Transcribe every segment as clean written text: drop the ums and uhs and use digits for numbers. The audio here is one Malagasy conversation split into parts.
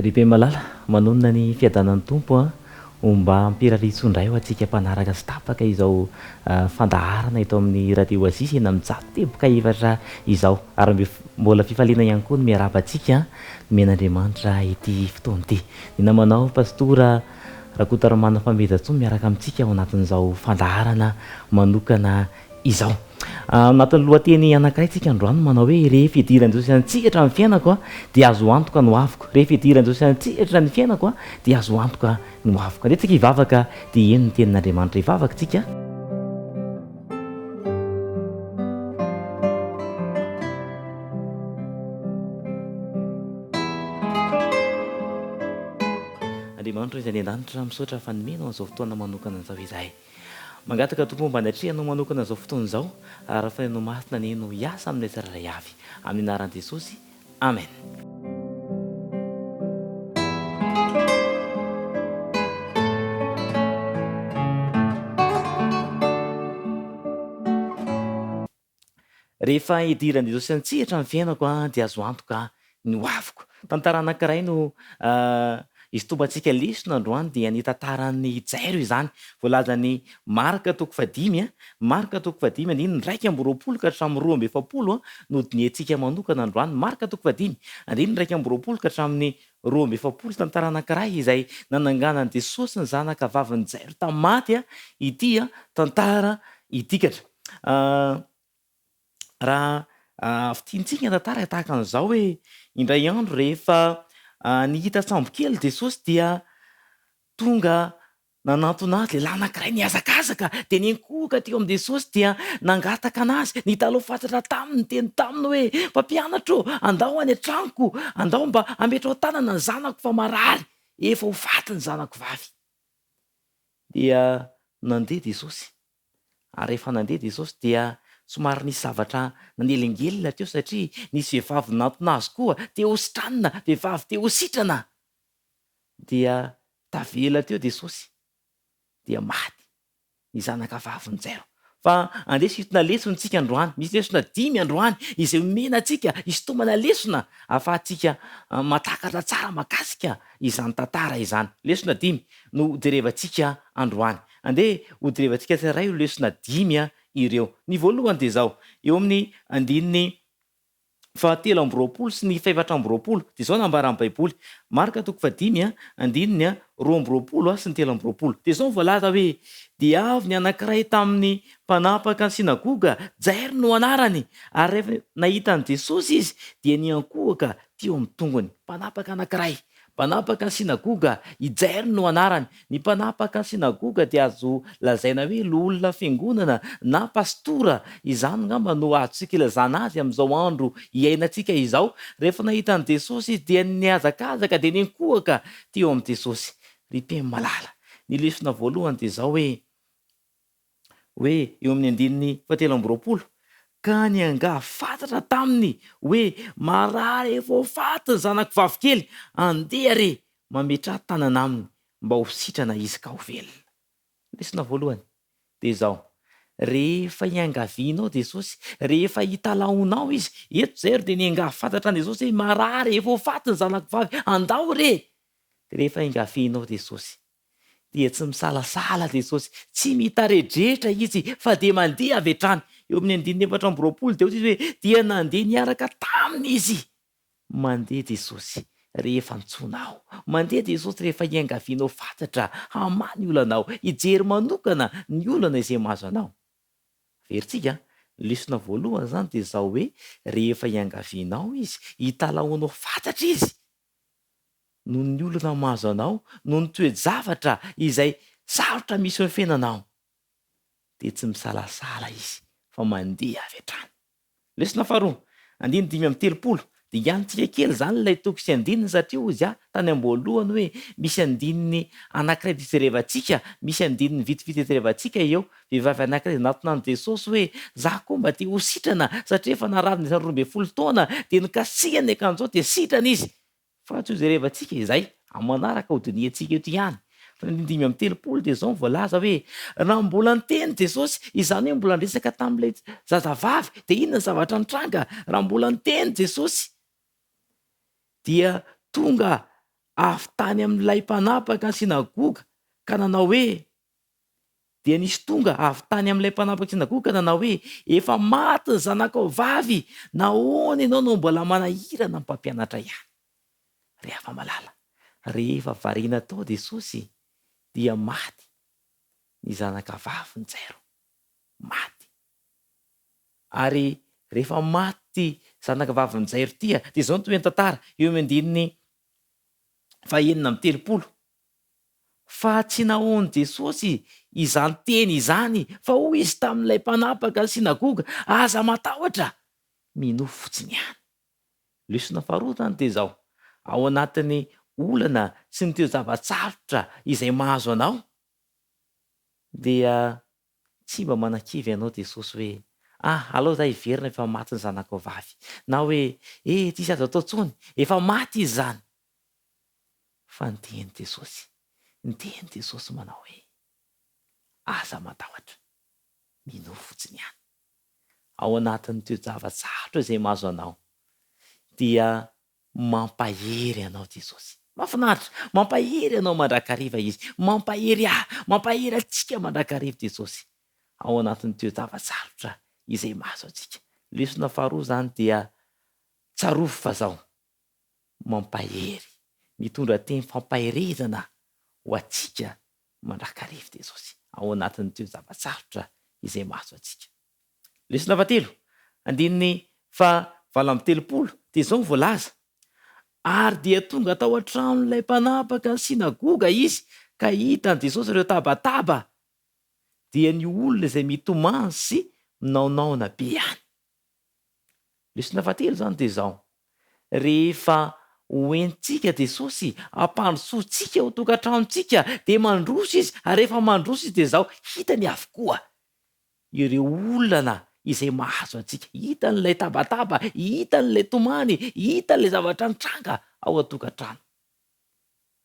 Ribe malala manonona ny fiadanan'ny tompo mba hampirariitsondray ho antsika mpanaraka sy tapaka izao fandaharana eto amin'ny radio Azisy eny amin'ny zato teboka efatra izao ary mbola fifaliana ihany koa no miarahaba antsika men'Andriamanitra ity fotoana ity. Ny namanao pastora Rakotoramana Famedatso miaraka amintsika ao anatin'izao fandaharana manokana izao. Anatin'ny lohateny anankiray tsika androany manao hoe rehefa idiran'i Jesosy antsihatra ny fiainako dia azo antoka no avoko. Rehefa idiran'i Jesosy antsihatra ny fiainako dia azo antoka no avoko. Andeha tsika hivavaka dia eny ny tenin'Andriamanitra hivavaka tsika. Andriamanitra izay any an-danitra misaotra fanomena an'izao fotoana manokana an'izao izahay. Mangataka tompo mba hanatrehanao manokana izao fotoana izao ary fanenao masina ny no hiasa amin'ny tsirairay avy amin'ny anaran'i Jesosy. Amen. Rehefa idiran'i Jesosy antsihatra ny fiainako dia azo antoka ny hoaviko. Tantara anankiray no isotomantsika lesona androany dia ny tantaran'ny Jairo izany. Voalaza ny Marka toko 5 Marka toko 5 andininy 1:20 ka hatramin'ny 2:20 no diniantsika manokana androany. Marka toko 5 andininy 1:20 ka hatramin'ny 2:20 tantara anankiray izay nananganan'i Jesosy ny zanaka vavin'i Jairo tamin'ny maty ity tantara idikatra. Raha fitiantsika ny tantara tahaka an'izao hoe indray andro rehefa nihita sambo kely Jesosy dia tonga nanantona azy lehilahy anankiray nihazakazaka dia nenkoka teo amin'ny Jesosy dia nangataka anazy. Ny taloha fantatra taminy teny taminy hoe mpampianatra andao any an-tranoko, andao mba hametrao tanana ny zanako fa marary, efa ho faty ny zanako vavy. Dia nandeha Jesosy ary rehefa nandeha Jesosy dia somary nisy zavatra nanelingelina teo satria nisy vehivavy nantona azy koa te hositranina, vehivavy te hositrana. Dia tavela teo Jesosy dia maty ny zanaka vavin'i Jairo. Fa andeha sintona lesona tsika androany, misy lesona 5 androany izay omena antsika isintomana lesona ahafahantsika matakatra tsara makasika izany tantara izany. Lesona 5 no jerevantsika androany. Andeha ho jerevantsika tsirairay io lesona 5 ireo. Ny voalohany dia izao, eo amin'ny andininy 7:20 sy ny 8:20 dia izao nambaran'ny Baiboly. Marka toko 5 andininy 2:20 sy ny 3:20 dia izao voalaza hoe dia avy ny anankiray tamin'ny mpanapaka ny sinagoga, Jairo no anarany, ary rehefa nahitany Jesosy izy dia niankohaka teo amin'ny tongony. Mpanapaka anankiray, mpanapaka ny sinagoga, i Jairo no anarany. Ny mpanapaka ny sinagoga dia azo lazaina hoe olona fiangonana na pastora. Izany ngamba no azontsika ilazana azy amin'izao andro iainantsika izao. Rehefa nahitany Jesosy izy dia nihazakazaka dia nenkohaka teo amin'ny Jesosy. Ry mpino malala, ny lesona voalohany dia izao hoe eo amin'ny andininy 7:20 ka nianga fantatra taminy hoe marary efa ho faty ny zanako vavikely, andeha re mametra tanana aminy mba ho sitrana izy ka ho velona. Lesona voalohany dia izao, rehefa iangavianao Jesosy, rehefa hitalaonao izy, eto Jairo dia nianga fantatra an'i Jesosy hoe marary efa ho faty ny zanako vavy, andao re. Rehefa ingavianao Jesosy dia tsy misalasala Jesosy, tsy mitaredretra izy fa dia mandeha avy hatrany. Eo amin'ny andininy 4:20 dia izy hoe dia nandeha niaraka taminy izy. Mandeha Jesosy rehefa nitsonao, mandeha Jesosy rehefa iangavianao fantatra hamany olanao, hijery manokana ny olana izay mahazo anao. Veritsika, lesona voalohany zany dia izao hoe rehefa iangavianao izy, hitalaonao fantatra izy, noho ny olana mahazo anao, noho ny toe-javatra izay sarotra misy eo amin'ny fiainanao, dia tsy misalasala izy fa mandeha avy hatrany. Lesona faharoa, andininy 5:30 dia iantsika kely zany ilay toko sy andininy satria ozy tany am-boalohany hoe misy andininy anankiray ijerevantsika, misy andininy vitivity ijerevantsika eo. Vehivavy anankiray nantona an'i Jesosy hoe za koa mba te ho sitrana satria efa narary ny 12 taona dia nikasihany ny akanjo dia sitrana izy. Fa tsy ho jerevantsika izay, amin'ny manaraka ho diniantsika eto ihany. Fa ny 5:30 dia izao voalaza hoe raha mbola niteny Jesosy, izany hoe mbola niresaka tamin'ilay zazavavy dia inona ny zavatra nitranga. Raha mbola niteny Jesosy dia tonga avy tany amin'ilay mpanapaka ny sinagoga ka nanao hoe dia nisy tonga avy tany amin'ilay mpanapaka ny sinagoga ka nanao hoe efa maty ny zanakao vavy, nahoana ianao no mbola manahirana ny mpampianatra ihany. Rehefa malala, rehefa variana tao Jesosy dia maty ny zanaka vavy ny Jairo, maty. Ary rehefa maty zanaka vavy ny Jairo tia dia izao no toy ny tantara eo amin'ny andininy 2:30. Fa tsy nahoany Jesosy izany teny izany, fa hoy izy tamin'ilay mpanapaka ny sinagoga, aza matahotra, minofo fotsiny ihany. Lesona faharoa zany dia izao, ao anatin'ny olana sy ny teo zava-tsarotra izay mahazo anao dia tsy mba manan-kivy ianao Jesosy hoe aleo za hiverina efa maty ny zanako vavy, na hoe tsisy azo atao tsony, efa maty izy zany. Fa ny teny Jesosy manao hoe aza matahotra, minofo fotsiny ihany. Ao anatin'ny teo zava-tsarotra izay mahazo anao dia mampahery anao Jesosy. Mahafinaritra, mampahery anao mandrakariva izy, mampahery atsika mandrakariva Jesosy ao anatin'ny teo zava-tsarotra izay mahazo antsika. Lesona faharoa zany dia tsarovy fa zao, mampahery, mitondra teny fampaherezana ho atsika mandrakariva Jesosy ao anatin'ny teo zava-tsarotra izay mahazo antsika. Lesona fahatelo, andininy 7:30 dia izao voalaza, ary dia tonga tao an-tranon'ilay mpanapaka ny sinagoga izy ka hitan' Jesosy ireo tabataba dia ny olona izay mitomany sy minaonaona be ihany. Lesona fahatelo zany dia izao, rehefa hoentsika Jesosy hampandrosoantsika ho tokantranontsika dia mandroso izy, ary rehefa mandroso izy dia izao hitany avokoa ireo olana izay mahazo antsika, hitan'ilay tabataba, hitan'ilay tomany, hitan'ilay zavatra nitranga ao an-tokantrano.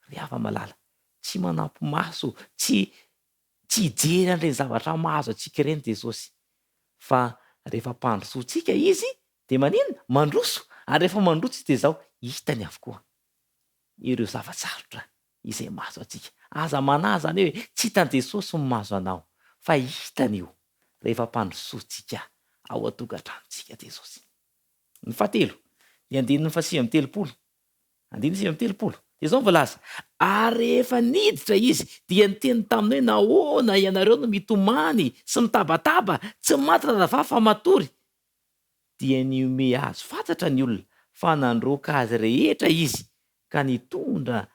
Rehefa malala, tsy manampy maso, tsy hijery an'ireny zavatra mahazo antsika ireny Jesosy, fa rehefa mpandrosoantsika izy dia maninona? Mandroso. Ary rehefa mandroso izy dia izao hitany avokoa ireo zava-tsarotra izay mahazo antsika. Aza manahy zany hoe tsy hitan' Jesosy ny mahazo anao, fa hitany io rehefa mpandrosoantsika ao an-tokantranontsika Jesosy. Ny fahatelo dia andininy 9:30. Andininy 9:30 dia izao voalaza, ary rehefa niditra izy dia niteny taminy hoe nahoana ianareo no mitomany sy mitabataba, tsy maty radavavy fa matory. Dia niome azo fantatra ny olona fa nandroaka azy rehetra izy ka nitondra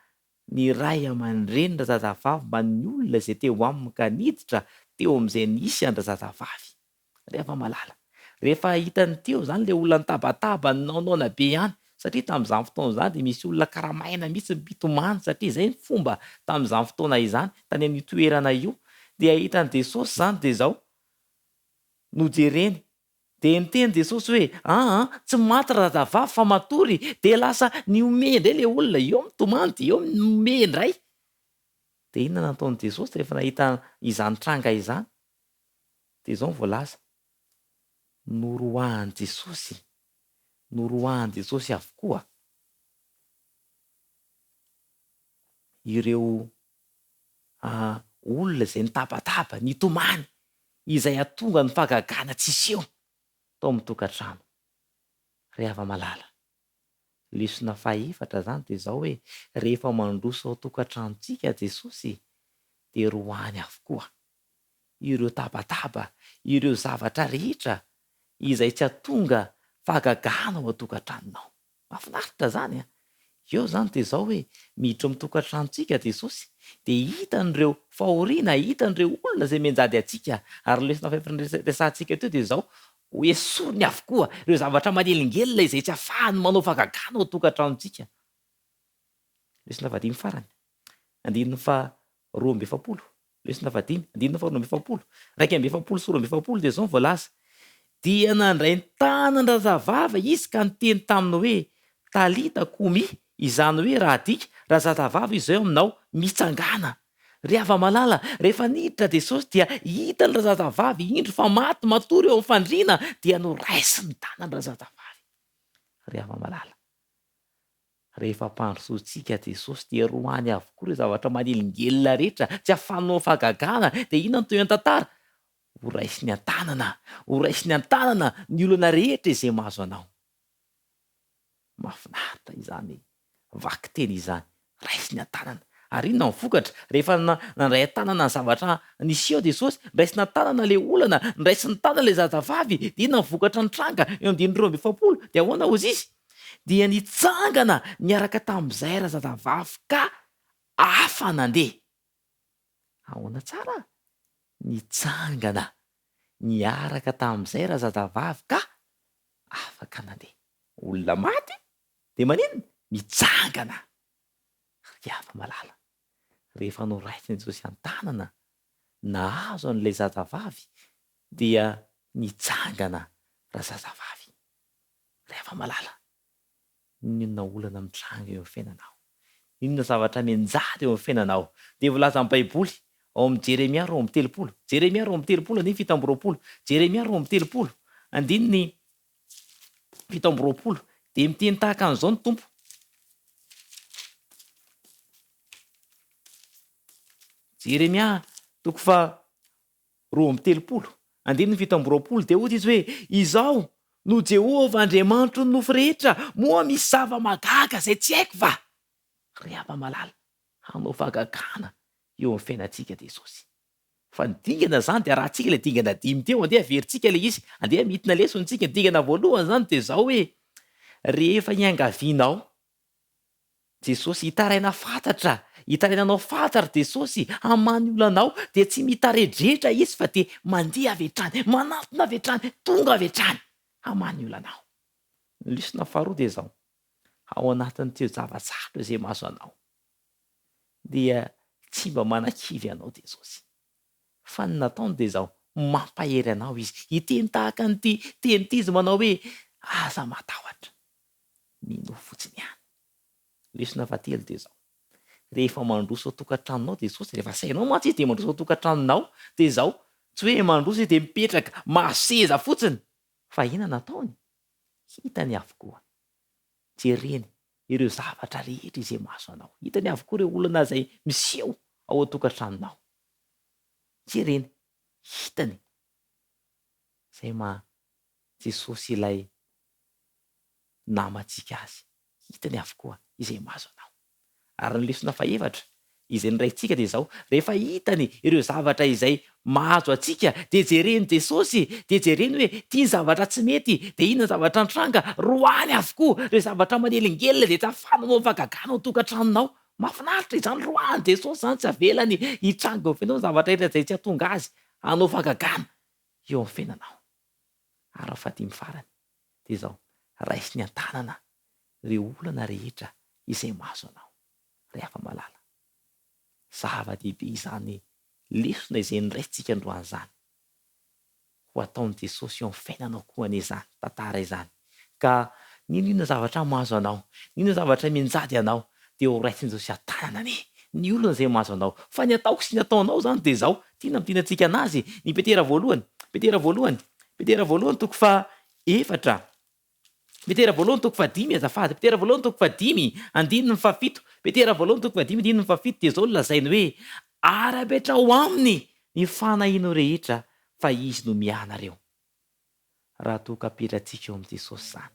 ny ray aman-dreny razazavavy mba ny olona izay teo aminy ka niditra teo amin'izay nisy an-drazazavavy. Rehefa malala, rehefa hitany teo zany le olona nitabataba ninaonaona be ihany, satria tamin'izany fotoana izany dia misy olona karamaina mihitsy mitomany, satria izay ny fomba tamin'izany fotoana izany tany amin'ny toerana io. Dia hitan'i Jesosy zany dia izao nojereny, dia niteny Jesosy hoe tsy maty radavavy fa matory, dia lasa niome indray le olona, eo mitomany dia eo niome indray. Dia inona nataon'i Jesosy rehefa nahita izany tranga izany? Dia izao voalaza, norohahan'i Jesosy avokoa ireo olona izay nitabataba, nitomany, izay atonga ny fahagagana tsisy eo tao amin'ny tokantrano. Rehefa malala, lesona fahaefatra zany dia izao hoe rehefa mandroso ao tokantranontsika Jesosy dia rohany avokoa ireo tabataba, ireo zavatra rehetra izay tsy atonga fahagagana ao an-tokantranonao. Mahafinaritra zany a. Eo zany dia izao hoe miditra amin'ny tokantranontsika Jesosy dia hitan'ireo fahoriana, hitan'ireo olona izay mianjady antsika, ary lesona resantsika teo dia izao hoesoriny avokoa ireo zavatra manelingelina izay tsy ahafahany manao fahagagana ao tokantranontsika. Lesona vadimy farany, andininy 2:20. Lesona vadimy, andininy 2:20. 2:20 sy 2:20 dia izao voalaza, dia nandray ny tanan-drazavavy izy ka niteny taminy hoe talita kumi, izany hoe raha adika, razazavavy izao aminao, mitsangana. Rehefa malala, rehefa niditra Jesosy dia hita ny razazavavy indro fa maty matory eo amin'ny fandriana, dia noraisiny ny tanan-drazazavavy. Rehefa malala, Rehefa mpandrosoantsika Jesosy dia roany avokoa ireo zavatra manelingelina rehetra, tsy ahafahanao fahagagana dia inona no toy ny tantara? Ho raisiny an-tànana ny olona rehetra izay mahazo anao. Mahafinaritra izany, vaky teny izany, raisiny an-tànana. Ary inona ny vokatra rehefa nandray an-tànana ny zavatra niseho Jesosy, niraisina an-tànana ilay olana, niraisiny tànana ilay zazavavy, dia inona ny vokatra ny tranga eo amin'ny dimy roa amby efapolo? Dia ahoana hozy izy? Dia nitsangana niaraka tamin'izay razazavavy ka afa nandeha. Ahoana tsara? Nitsangana niaraka tamin'izay razazavavy ka afaka nandeha. Olona maty dia maninona? Mitsangana. Riava malala. Rehefa noraisiny Jesosy an-tànana, nahazo an'ilay zazavavy dia nitsangana razazavavy. Riava malala. Inona olana mitranga eo amin'ny fiainanao? Inona zavatra mianjady eo amin'ny fiainanao? Dia voalaza amin'ny Baiboly ao amin'ny Jeremia 2:30. Jeremia 2:30 andiny 7:20. Jeremia 2:30 andiny 7:20 dia miteny tahaka an'izao ny Tompo. Jeremia 2:30 andiny 7:20 dia ohatry izy hoe: izaho no Jehovah Andriamanitro ny nofo rehetra, moa misy zava-magaga zay tsy haiko va? Riava malala, hanao fahagagana eo amin'ny fiainantsika Jesosy. Fa ny dingana zany dia rahantsika ilay dingana 5 teo, andeha averintsika ilay izy, andeha midina lesontsika. Ny dingana voalohany zany dia izao hoe: rehefa iangavianao Jesosy, hitarainanao fantatra Jesosy hamany olanao, dia tsy mitaredretra izy fa dia mandeha avy hatrany, manantona avy hatrany, tonga avy hatrany hamany olanao. Ny lesona faharoa dia izao: ao anatin'ity zava-tsarotra izay mahazo anao dia tsy mba manan-kivy ianao Jesosy, fa ny nataony dia izao: mampahery anao izy. Iteny tahaka an'ity teny ity izy manao hoe: aza matahotra, mino fotsiny ihany. Lesona fahatelo dia izao: rehefa mandroso ao tokantranonao Jesosy, rehefa sainao mantsy izy dia mandroso ao tokantranonao, dia izao: tsy hoe mandroso izy dia mipetraka maseza fotsiny, fa inona nataony? Hitany avokoa, jereny ireo zavatra rehetra izay mahazo anao. Hitany avokoa ireo olana izay miseho ao an-tokantranonao. Jereny, hitany izay Jesosy ilay namantsika azy, hitany avokoa izay mahazo anao. Ary ny lesona fahaefatra izay niraintsika dia izao: rehefa hitany ireo zavatra izay mahazo antsika dia jereny Jesosy, dia jereny hoe ity zavatra tsy mety, dia inona zavatra nitranga? Roany avokoa ireo zavatra manelingelina dia tsy ahafahanao mifagagana ao tokantranonao. Mahafinaritra izany, roany Jesosy zany, tsy avelany hitranga eo fiainao zavatra rehetra izay tsy hahatonga azy hanao fahagagana eo amin'ny fiainanao. Ary fahadimy farany dia izao: raisiny an-tànana ireo olana rehetra izay mahazo anao. Rehefa malala, zava-dehibe izany lesona izay niraisintsika androany izany, ho ataon'i Jesosy eo amin'ny fiainanao koa an'izany tantara izany. Ka ninona zavatra mahazo anao, ninona zavatra mianjady anao, dia ho raisiny Jesosy an-tànana ny olona izay mahazo anao. Fa ny ataoko sy ny ataonao zany dia izao: tiana ampianantsika anazy ny Petera voalohany, Petera voalohany, Petera voalohany 4:4, Petera voalohany 5 azafady, Petera voalohany 5 andiny ny fafito, Petera voalohany 5 andiny ny fafito dia izao lazainy hoe: ara-petra ao aminy ny fanahinao rehetra, fa izy no mianareo. Raha toa ka apetratsika eo amin'ny Jesosy zany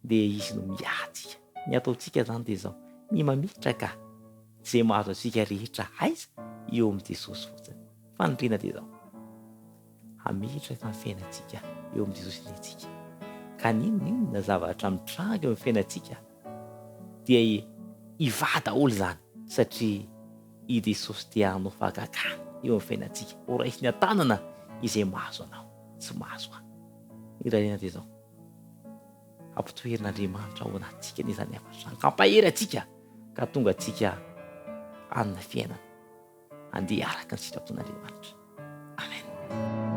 dia izy no miatsika. Ny ataontsika zany dia izao: ny mamitraka izay mahazo antsika rehetra aiza eo amin'ny Jesosy fotsiny. Fanondrina dia izao: hametraka ny fiainantsika eo amin'ny Jesosy ilay ka ninona zavatra mitranga eo amin'ny fiainantsika dia hiva daholo izany, satria i Jesosy dia hanao fahagagana eo amin'ny fiainantsika. Ho raisiny an-tànana izay mahazo anao, tsy mahazo ahy. Ny rarena dia izao: ampitoherin'Andriamanitra ao anatintsika n'izany hafatra, hampahery antsika ka tonga antsika hanana fiainana, handeha araka ny sitrapon'Andriamanitra. Amen.